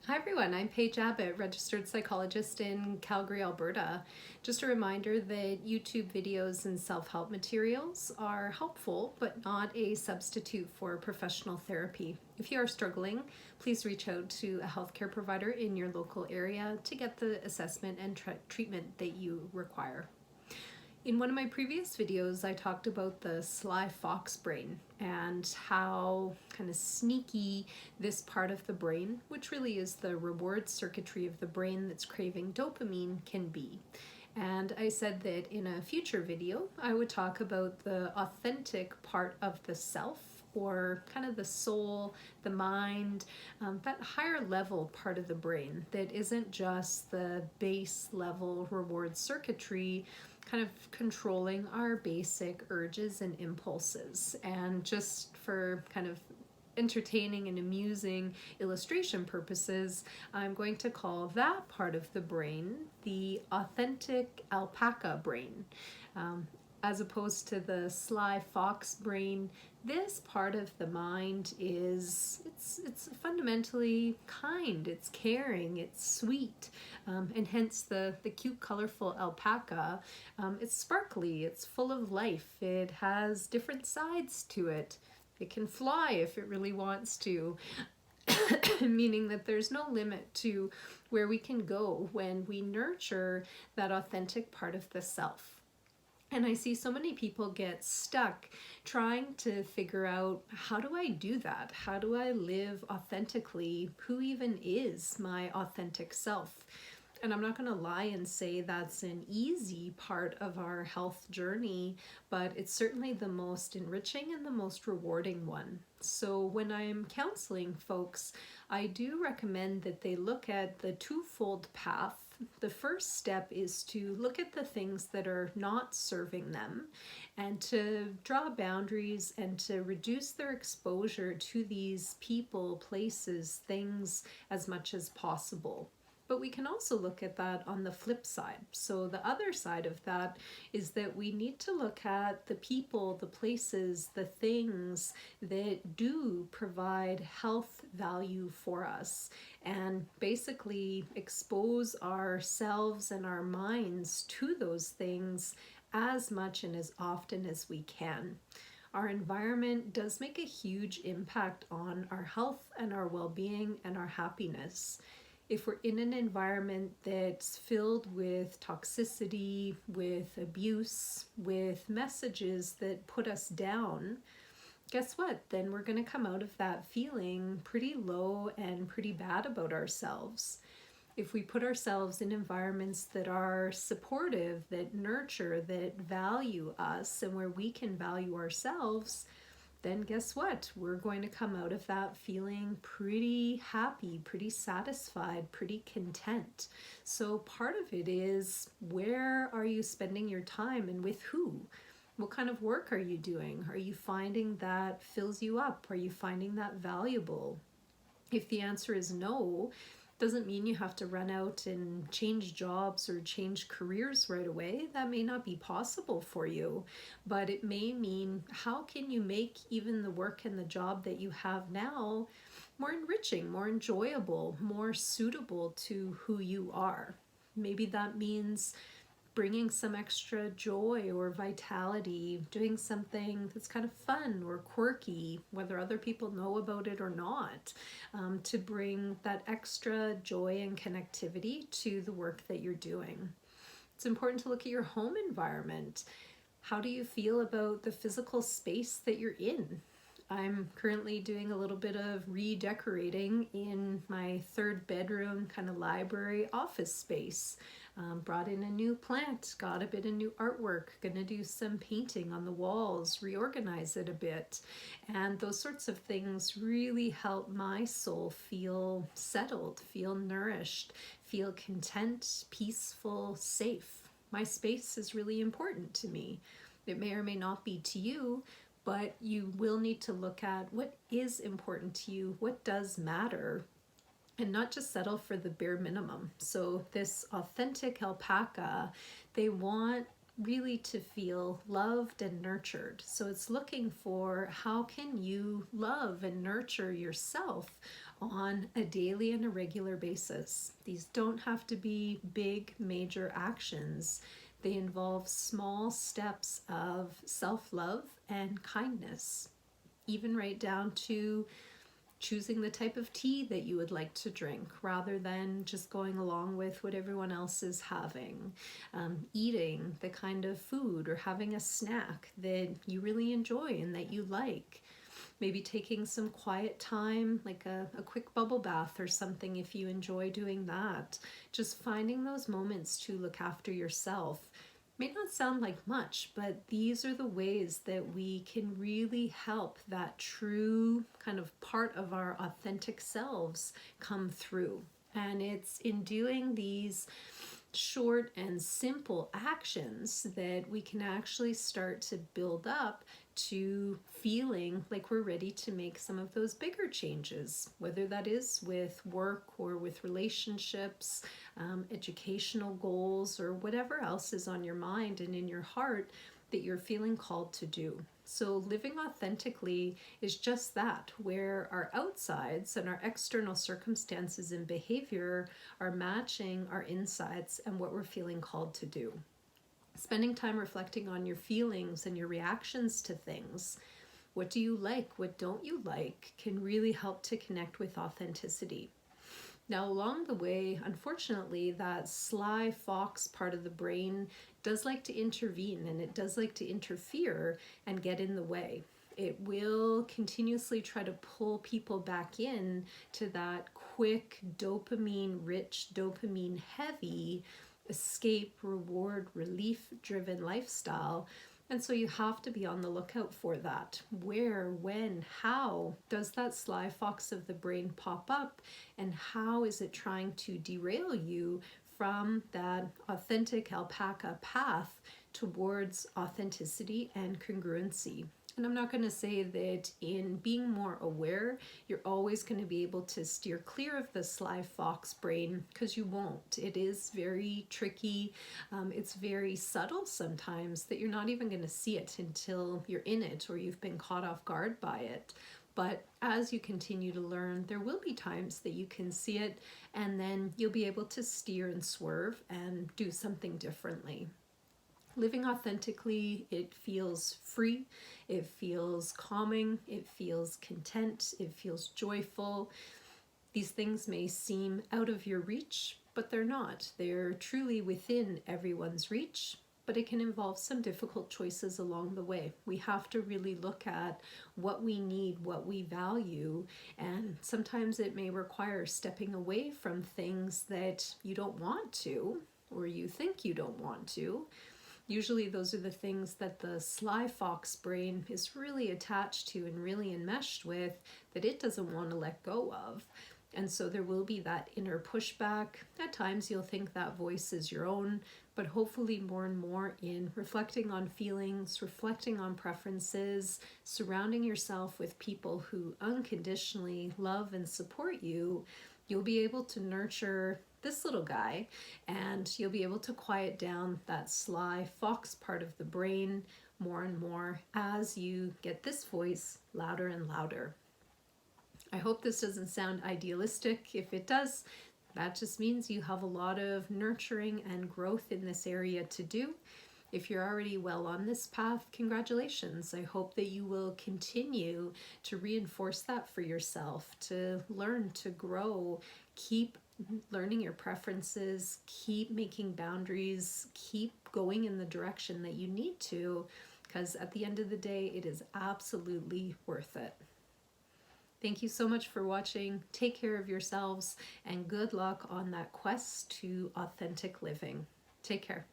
Hi everyone, I'm Paige Abbott, registered psychologist in Calgary, Alberta. Just a reminder that YouTube videos and self-help materials are helpful but not a substitute for professional therapy. If you are struggling, please reach out to a healthcare provider in your local area to get the assessment and treatment that you require. In one of my previous videos, I talked about the sly fox brain and how kind of sneaky this part of the brain, which really is the reward circuitry of the brain that's craving dopamine, can be. And I said that in a future video, I would talk about the authentic part of the self, or kind of the soul, the mind, that higher level part of the brain that isn't just the base level reward circuitry kind of controlling our basic urges and impulses. And just for kind of entertaining and amusing illustration purposes, I'm going to call that part of the brain the authentic alpaca brain. As opposed to the sly fox brain, this part of the mind is it's fundamentally kind, it's caring, it's sweet, and hence the cute colorful alpaca. It's sparkly, it's full of life, it has different sides to it. It can fly if it really wants to, meaning that there's no limit to where we can go when we nurture that authentic part of the self. And I see so many people get stuck trying to figure out, how do I do that? How do I live authentically? Who even is my authentic self? And I'm not going to lie and say that's an easy part of our health journey, but it's certainly the most enriching and the most rewarding one. So when I'm counseling folks, I do recommend that they look at the twofold path. The first step is to look at the things that are not serving them and to draw boundaries and to reduce their exposure to these people, places, things as much as possible. But we can also look at that on the flip side. So the other side of that is that we need to look at the people, the places, the things that do provide health value for us, and basically expose ourselves and our minds to those things as much and as often as we can. Our environment does make a huge impact on our health and our well-being and our happiness. If we're in an environment that's filled with toxicity, with abuse, with messages that put us down, guess what? Then we're going to come out of that feeling pretty low and pretty bad about ourselves. If we put ourselves in environments that are supportive, that nurture, that value us, and where we can value ourselves, then guess what? We're going to come out of that feeling pretty happy, pretty satisfied, pretty content. So part of it is, where are you spending your time and with who? What kind of work are you doing? Are you finding that fills you up? Are you finding that valuable? If the answer is no, doesn't mean you have to run out and change jobs or change careers right away. That may not be possible for you, but it may mean, how can you make even the work and the job that you have now more enriching, more enjoyable, more suitable to who you are? Maybe that means bringing some extra joy or vitality, doing something that's kind of fun or quirky, whether other people know about it or not, to bring that extra joy and connectivity to the work that you're doing. It's important to look at your home environment. How do you feel about the physical space that you're in? I'm currently doing a little bit of redecorating in my third bedroom kind of library office space. Brought in a new plant, got a bit of new artwork, gonna do some painting on the walls, reorganize it a bit. And those sorts of things really help my soul feel settled, feel nourished, feel content, peaceful, safe. My space is really important to me. It may or may not be to you, but you will need to look at what is important to you, what does matter, and not just settle for the bare minimum. So this authentic alpaca, they want really to feel loved and nurtured. So it's looking for how can you love and nurture yourself on a daily and a regular basis. These don't have to be big, major actions. They involve small steps of self-love and kindness, even right down to choosing the type of tea that you would like to drink rather than just going along with what everyone else is having, eating the kind of food or having a snack that you really enjoy and that you like. Maybe taking some quiet time, like a quick bubble bath or something if you enjoy doing that. Just finding those moments to look after yourself. May not sound like much, but these are the ways that we can really help that true kind of part of our authentic selves come through. And it's in doing these short and simple actions that we can actually start to build up to feeling like we're ready to make some of those bigger changes, whether that is with work or with relationships, educational goals, or whatever else is on your mind and in your heart that you're feeling called to do. So living authentically is just that, where our outsides and our external circumstances and behavior are matching our insides and what we're feeling called to do. Spending time reflecting on your feelings and your reactions to things. What do you like? What don't you like? Can really help to connect with authenticity. Now, along the way, unfortunately, that sly fox part of the brain does like to intervene, and it does like to interfere and get in the way. It will continuously try to pull people back in to that quick, dopamine-rich, dopamine-heavy escape, reward, relief-driven lifestyle. And so you have to be on the lookout for that. Where, when, how does that sly fox of the brain pop up? And how is it trying to derail you from that authentic alpaca path towards authenticity and congruency? And I'm not going to say that in being more aware, you're always going to be able to steer clear of the sly fox brain, because you won't. It is very tricky. It's very subtle sometimes that you're not even going to see it until you're in it or you've been caught off guard by it. But as you continue to learn, there will be times that you can see it, and then you'll be able to steer and swerve and do something differently. Living authentically, it feels free, it feels calming, it feels content, it feels joyful. These things may seem out of your reach, but they're not. They're truly within everyone's reach, but it can involve some difficult choices along the way. We have to really look at what we need, what we value, and sometimes it may require stepping away from things that you don't want to, or you think you don't want to. Usually those are the things that the sly fox brain is really attached to and really enmeshed with, that it doesn't want to let go of. And so there will be that inner pushback. At times you'll think that voice is your own, but hopefully more and more in reflecting on feelings, reflecting on preferences, surrounding yourself with people who unconditionally love and support you, you'll be able to nurture this little guy, and you'll be able to quiet down that sly fox part of the brain more and more as you get this voice louder and louder. I hope this doesn't sound idealistic. If it does, that just means you have a lot of nurturing and growth in this area to do. If you're already well on this path, congratulations. I hope that you will continue to reinforce that for yourself, to learn, to grow, keep learning your preferences, keep making boundaries, keep going in the direction that you need to, because at the end of the day, it is absolutely worth it. Thank you so much for watching. Take care of yourselves, and good luck on that quest to authentic living. Take care.